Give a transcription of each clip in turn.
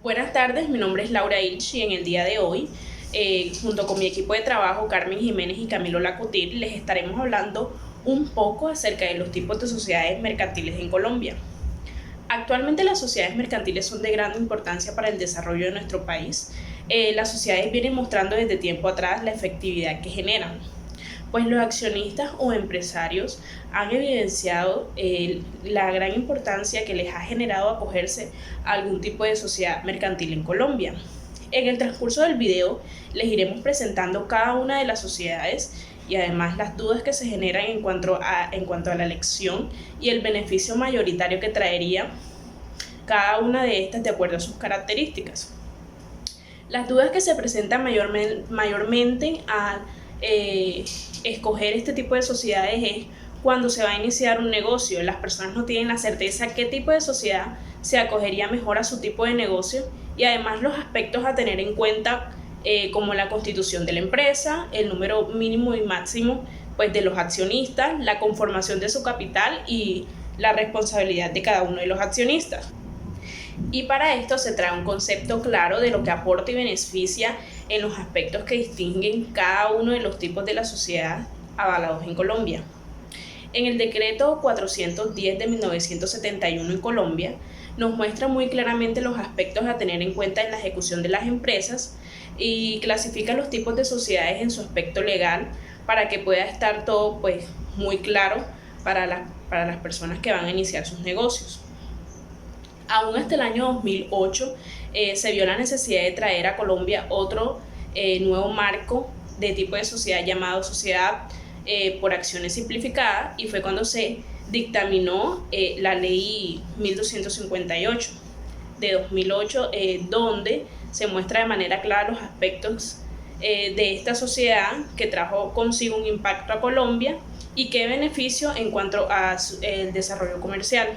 Buenas tardes, mi nombre es Laura Ilch y en el día de hoy, junto con mi equipo de trabajo, Carmen Jiménez y Camilo Lacutir, les estaremos hablando un poco acerca de los tipos de sociedades mercantiles en Colombia. Actualmente las sociedades mercantiles son de gran importancia para el desarrollo de nuestro país. Las sociedades vienen mostrando desde tiempo atrás la efectividad que generan, pues los accionistas o empresarios han evidenciado la gran importancia que les ha generado acogerse a algún tipo de sociedad mercantil en Colombia. En el transcurso del video les iremos presentando cada una de las sociedades y además las dudas que se generan en cuanto a la elección y el beneficio mayoritario que traería cada una de estas de acuerdo a sus características. Las dudas que se presentan mayormente al escoger este tipo de sociedades es cuando se va a iniciar un negocio. Las personas no tienen la certeza qué tipo de sociedad se acogería mejor a su tipo de negocio y además los aspectos a tener en cuenta como la constitución de la empresa, el número mínimo y máximo pues, de los accionistas, la conformación de su capital y la responsabilidad de cada uno de los accionistas. Y para esto se trae un concepto claro de lo que aporta y beneficia en los aspectos que distinguen cada uno de los tipos de la sociedad avalados en Colombia. En el decreto 410 de 1971 en Colombia nos muestra muy claramente los aspectos a tener en cuenta en la ejecución de las empresas y clasifica los tipos de sociedades en su aspecto legal para que pueda estar todo pues, muy claro para las personas que van a iniciar sus negocios. Aún hasta el año 2008 se vio la necesidad de traer a Colombia otro nuevo marco de tipo de sociedad llamado sociedad por acciones simplificada y fue cuando se dictaminó la ley 1258 de 2008 donde se muestra de manera clara los aspectos de esta sociedad que trajo consigo un impacto a Colombia y qué beneficio en cuanto a el desarrollo comercial.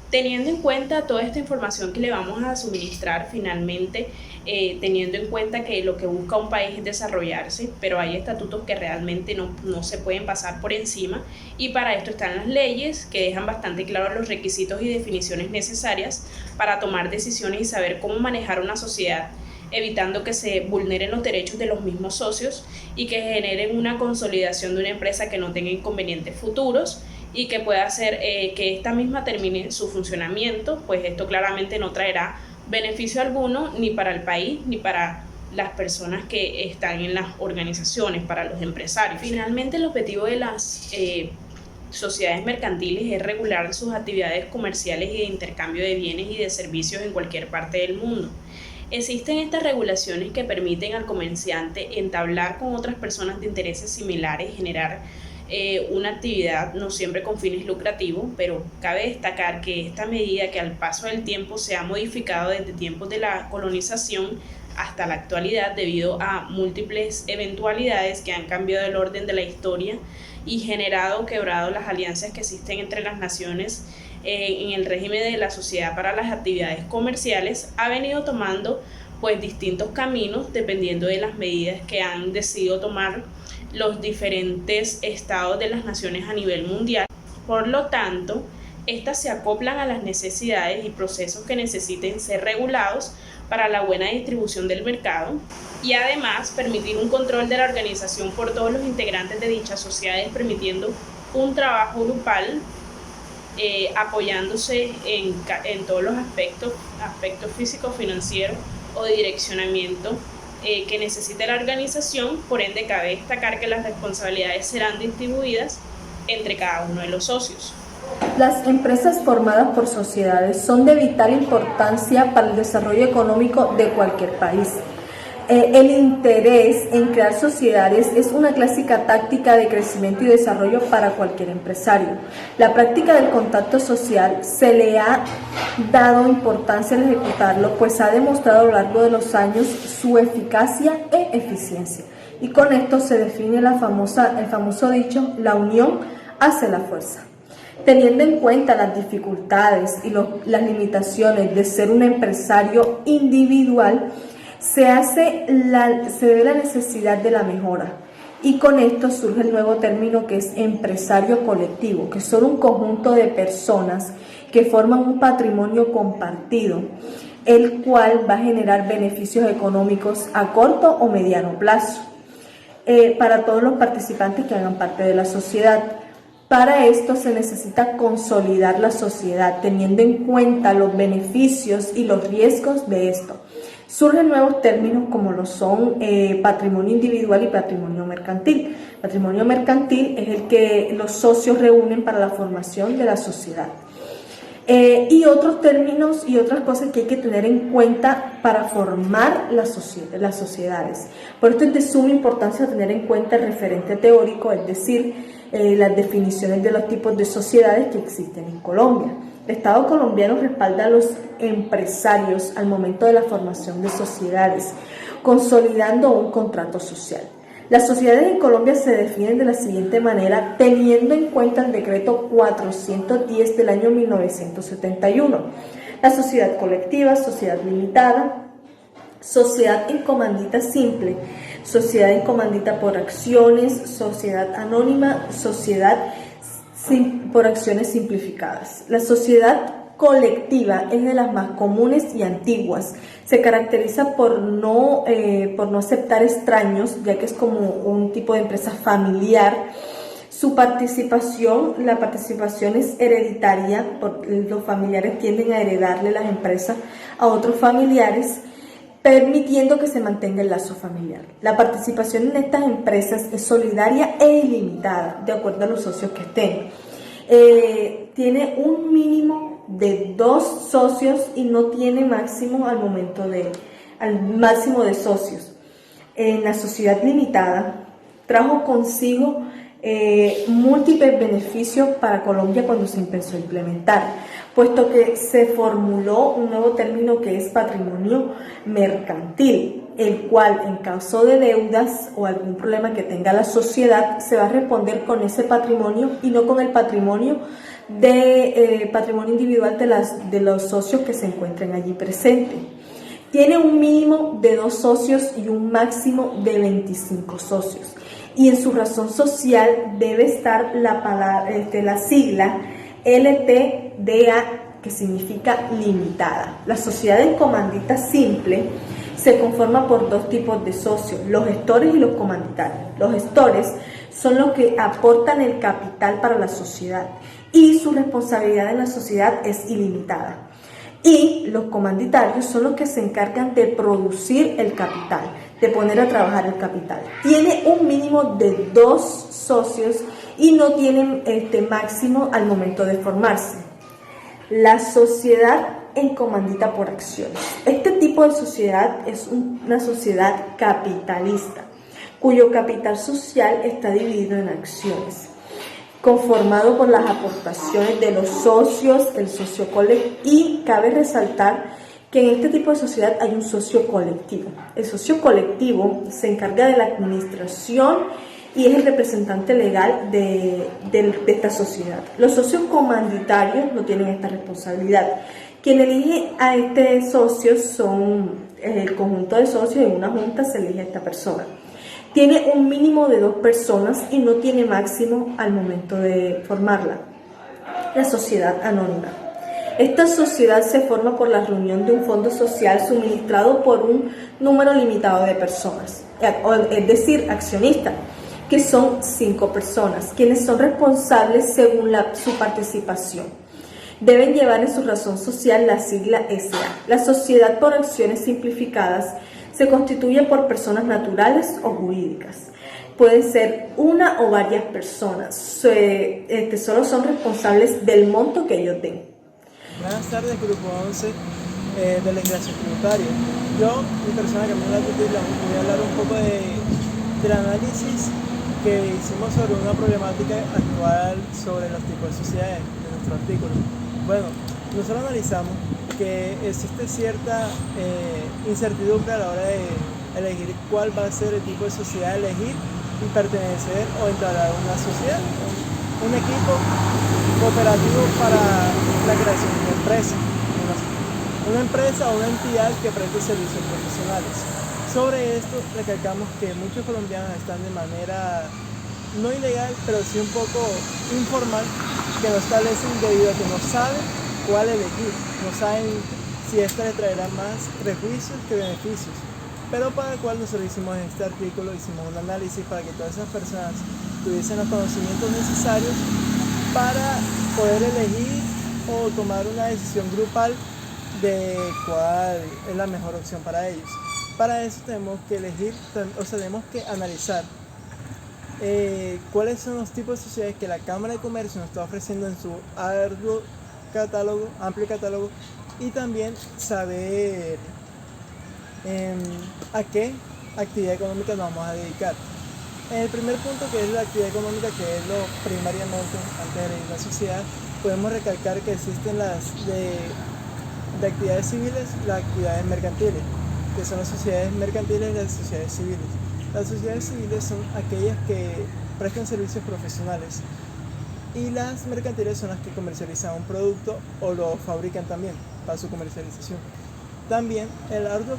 Teniendo en cuenta toda esta información que le vamos a suministrar finalmente, teniendo en cuenta que lo que busca un país es desarrollarse, pero hay estatutos que realmente no se pueden pasar por encima y para esto están las leyes que dejan bastante claros los requisitos y definiciones necesarias para tomar decisiones y saber cómo manejar una sociedad, evitando que se vulneren los derechos de los mismos socios y que generen una consolidación de una empresa que no tenga inconvenientes futuros y que pueda hacer que esta misma termine su funcionamiento, pues esto claramente no traerá beneficio alguno ni para el país ni para las personas que están en las organizaciones, para los empresarios. Finalmente, el objetivo de las sociedades mercantiles es regular sus actividades comerciales y de intercambio de bienes y de servicios en cualquier parte del mundo. Existen estas regulaciones que permiten al comerciante entablar con otras personas de intereses similares, generar una actividad no siempre con fines lucrativos, pero cabe destacar que esta medida que al paso del tiempo se ha modificado desde tiempos de la colonización hasta la actualidad debido a múltiples eventualidades que han cambiado el orden de la historia y quebrado las alianzas que existen entre las naciones en el régimen de la Sociedad para las Actividades Comerciales, ha venido tomando pues distintos caminos dependiendo de las medidas que han decidido tomar los diferentes estados de las naciones a nivel mundial. Por lo tanto, estas se acoplan a las necesidades y procesos que necesiten ser regulados para la buena distribución del mercado y además permitir un control de la organización por todos los integrantes de dichas sociedades, permitiendo un trabajo grupal apoyándose en todos los aspectos físicos, financieros o de direccionamiento que necesite la organización. Por ende, cabe destacar que las responsabilidades serán distribuidas entre cada uno de los socios. Las empresas formadas por sociedades son de vital importancia para el desarrollo económico de cualquier país. El interés en crear sociedades es una clásica táctica de crecimiento y desarrollo para cualquier empresario. La práctica del contacto social se le ha dado importancia al ejecutarlo, pues ha demostrado a lo largo de los años su eficacia e eficiencia. Y con esto se define el famoso dicho, la unión hace la fuerza. Teniendo en cuenta las dificultades y las limitaciones de ser un empresario individual, se ve la necesidad de la mejora y con esto surge el nuevo término que es empresario colectivo, que son un conjunto de personas que forman un patrimonio compartido el cual va a generar beneficios económicos a corto o mediano plazo para todos los participantes que hagan parte de la sociedad. Para esto se necesita consolidar la sociedad, teniendo en cuenta los beneficios y los riesgos de esto. Surgen nuevos términos como lo son patrimonio individual y patrimonio mercantil. Patrimonio mercantil es el que los socios reúnen para la formación de la sociedad. Y otros términos y otras cosas que hay que tener en cuenta para formar las sociedades. Por esto es de suma importancia tener en cuenta el referente teórico, es decir, las definiciones de los tipos de sociedades que existen en Colombia. El Estado colombiano respalda a los empresarios al momento de la formación de sociedades, consolidando un contrato social. Las sociedades en Colombia se definen de la siguiente manera, teniendo en cuenta el decreto 410 del año 1971. La sociedad colectiva, sociedad limitada, sociedad en comandita simple, sociedad en comandita por acciones, sociedad anónima, sociedad por acciones simplificadas. La sociedad colectiva es de las más comunes y antiguas. Se caracteriza por no aceptar extraños, ya que es como un tipo de empresa familiar. La participación es hereditaria, los familiares tienden a heredarle las empresas a otros familiares, permitiendo que se mantenga el lazo familiar. La participación en estas empresas es solidaria e ilimitada, de acuerdo a los socios que estén. Tiene un mínimo de 2 socios y no tiene máximo al máximo de socios. En la sociedad limitada trajo consigo múltiples beneficios para Colombia cuando se empezó a implementar, puesto que se formuló un nuevo término que es patrimonio mercantil, el cual en caso de deudas o algún problema que tenga la sociedad se va a responder con ese patrimonio y no con el patrimonio individual de los socios que se encuentren allí presentes. Tiene un mínimo de 2 socios y un máximo de 25 socios. Y en su razón social debe estar la sigla LTDA, que significa limitada. La sociedad en comandita simple se conforma por 2 tipos de socios, los gestores y los comanditarios. Los gestores son los que aportan el capital para la sociedad y su responsabilidad en la sociedad es ilimitada. Y los comanditarios son los que se encargan de producir el capital, de poner a trabajar el capital. Tiene un mínimo de 2 socios y no tienen máximo al momento de formarse. La sociedad en comandita por acciones. Este tipo de sociedad es una sociedad capitalista, cuyo capital social está dividido en acciones, conformado por las aportaciones de los socios, el socio colectivo, y cabe resaltar que en este tipo de sociedad hay un socio colectivo. El socio colectivo se encarga de la administración y es el representante legal de esta sociedad. Los socios comanditarios no tienen esta responsabilidad. Quien elige a este socio son el conjunto de socios, en una junta se elige a esta persona. Tiene un mínimo de 2 personas y no tiene máximo al momento de formarla. La sociedad anónima. Esta sociedad se forma por la reunión de un fondo social suministrado por un número limitado de personas, es decir, accionistas, que son 5 personas, quienes son responsables según su participación. Deben llevar en su razón social la sigla SA. La sociedad por acciones simplificadas se constituye por personas naturales o jurídicas. Pueden ser una o varias personas. Solo son responsables del monto que ellos den. Buenas tardes, Grupo 11 de legislación tributaria. Yo, mi persona Camilo Lacutil, voy a hablar un poco del análisis que hicimos sobre una problemática actual sobre los tipos de sociedades de nuestro artículo. Bueno, nosotros analizamos que existe cierta incertidumbre a la hora de elegir cuál va a ser el tipo de sociedad a elegir y pertenecer o entablar una sociedad, un equipo cooperativo para la creación de una empresa. Una empresa o una entidad que preste servicios profesionales. Sobre esto recalcamos que muchos colombianos están de manera no ilegal, pero sí un poco informal, que no establecen debido a que no saben cuál elegir, no saben si esta le traerá más prejuicios que beneficios. Pero para el cual nosotros hicimos este artículo, hicimos un análisis para que todas esas personas tuviesen los conocimientos necesarios para poder elegir o tomar una decisión grupal de cuál es la mejor opción para ellos. Para eso tenemos que elegir, o sea, tenemos que analizar cuáles son los tipos de sociedades que la Cámara de Comercio nos está ofreciendo en su amplio catálogo, y también saber a qué actividad económica nos vamos a dedicar. En el primer punto, que es la actividad económica, que es lo primariamente antes de elegir la sociedad, podemos recalcar que existen de actividades civiles, las actividades mercantiles, que son las sociedades mercantiles y las sociedades civiles. Las sociedades civiles son aquellas que prestan servicios profesionales, y las mercantiles son las que comercializan un producto o lo fabrican también para su comercialización. También el amplio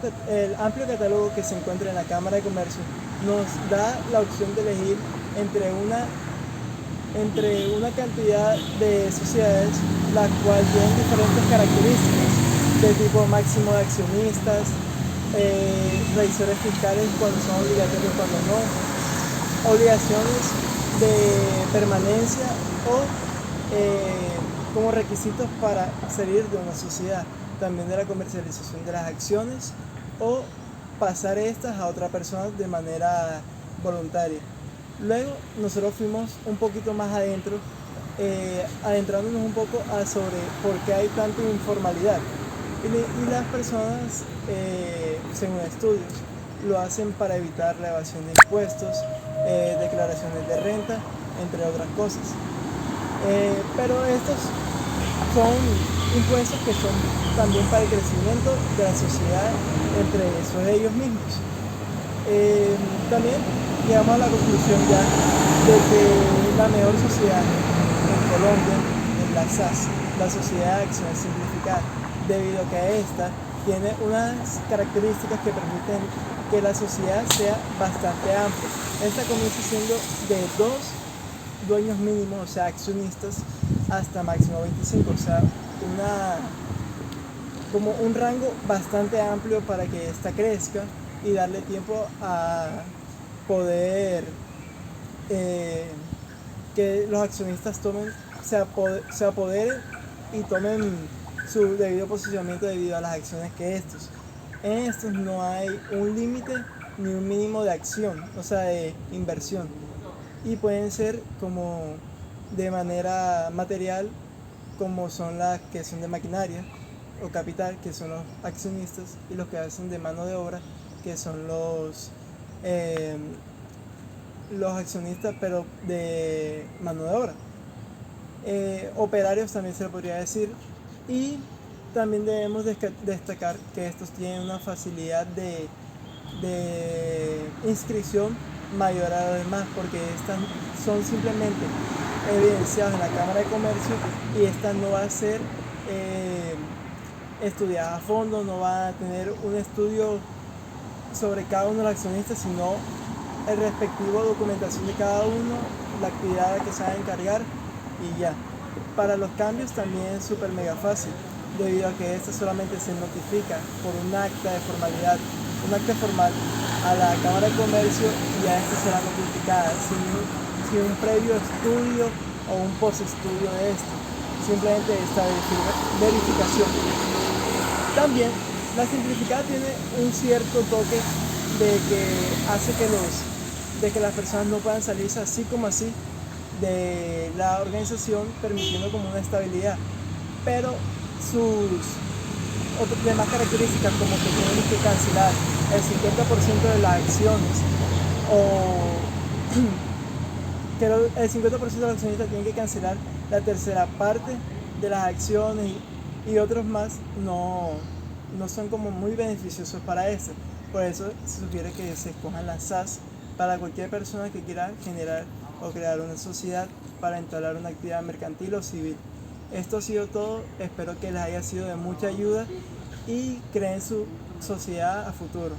catálogo que se encuentra en la Cámara de Comercio nos da la opción de elegir entre una cantidad de sociedades, las cuales tienen diferentes características de tipo máximo de accionistas, revisores fiscales cuando son obligatorios, cuando no, obligaciones de permanencia o como requisitos para salir de una sociedad, también de la comercialización de las acciones o pasar estas a otra persona de manera voluntaria. Luego nosotros fuimos un poquito más adentro, adentrándonos un poco sobre por qué hay tanta informalidad. Y las personas, según estudios, lo hacen para evitar la evasión de impuestos, declaraciones de renta, entre otras cosas. Pero estos son impuestos que son también para el crecimiento de la sociedad entre ellos mismos. También llegamos a la conclusión ya de que la mejor sociedad en Colombia es la SAS, la Sociedad de Acción Simplificada, debido a que esta tiene unas características que permiten que la sociedad sea bastante amplia. Esta comienza siendo de 2 dueños mínimos, o sea, accionistas, hasta máximo 25, o sea, como un rango bastante amplio para que esta crezca y darle tiempo a poder que los accionistas se apoderen y tomen su debido posicionamiento debido a las acciones que estos. En estos no hay un límite ni un mínimo de acción, o sea, de inversión, y pueden ser como de manera material, como son las que son de maquinaria o capital, que son los accionistas, y los que hacen de mano de obra, que son los accionistas, pero de mano de obra. Operarios también se le podría decir. Y también debemos destacar que estos tienen una facilidad de inscripción mayor a los demás, porque estas son simplemente evidenciadas en la Cámara de Comercio, y esta no va a ser estudiada a fondo, no va a tener un estudio sobre cada uno de los accionistas, sino el respectivo documentación de cada uno, la actividad a la que se va a encargar, y ya. Para los cambios también es súper mega fácil, debido a que esta solamente se notifica por un acta de formalidad, un acta formal a la Cámara de Comercio, y a esta será notificada sin un previo estudio o un post-estudio de esto, simplemente esta verificación. También la simplificada tiene un cierto toque de que hace que las personas no puedan salirse así como así de la organización, permitiendo como una estabilidad, pero sus otras demás características, como que tienen que cancelar el 50% de las acciones, o que el 50% de los accionistas tienen que cancelar la tercera parte de las acciones, y otros más no son como muy beneficiosos para eso. Por eso se sugiere que se escojan las SAS para cualquier persona que quiera generar o crear una sociedad para entablar una actividad mercantil o civil. Esto ha sido todo, espero que les haya sido de mucha ayuda y creen su sociedad a futuro.